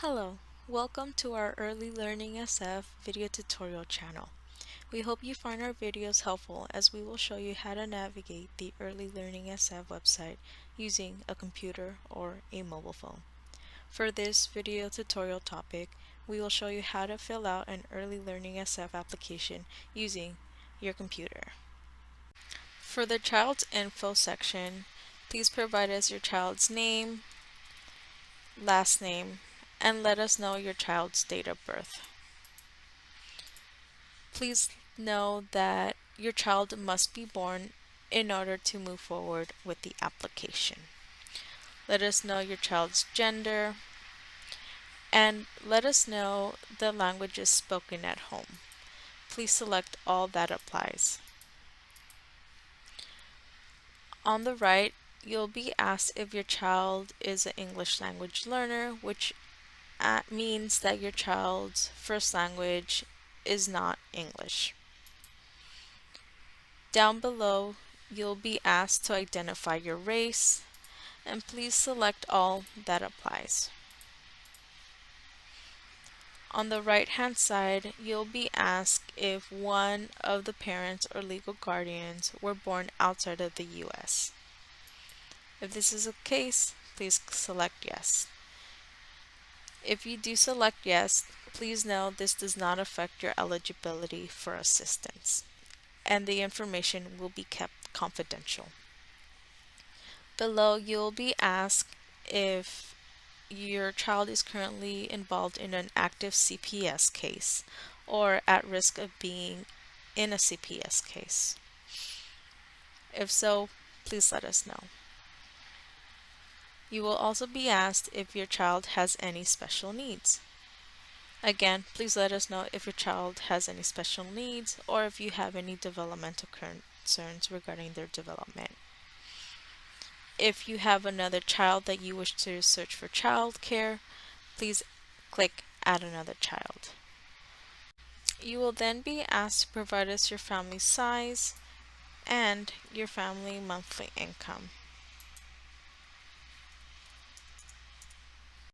Hello, welcome to our Early Learning SF video tutorial channel. We hope you find our videos helpful as we will show you how to navigate the Early Learning SF website using a computer or a mobile phone. For this video tutorial topic, we will show you how to fill out an Early Learning SF application using your computer. For the child's info section, please provide us your child's name, last name, and let us know your child's date of birth. Please know that your child must be born in order to move forward with the application. Let us know your child's gender and let us know the languages spoken at home. Please select all that applies. On the right, you'll be asked if your child is an English language learner, which means that your child's first language is not English. Down below, you'll be asked to identify your race, and please select all that applies. On the right-hand side, you'll be asked if one of the parents or legal guardians were born outside of the U.S. If this is the case, please select yes. If you do select yes, please know this does not affect your eligibility for assistance, and the information will be kept confidential. Below, you'll be asked if your child is currently involved in an active CPS case or at risk of being in a CPS case. If so, please let us know. You will also be asked if your child has any special needs. Again, please let us know if your child has any special needs or if you have any developmental concerns regarding their development. If you have another child that you wish to search for child care, please click Add Another Child. You will then be asked to provide us your family size and your family monthly income.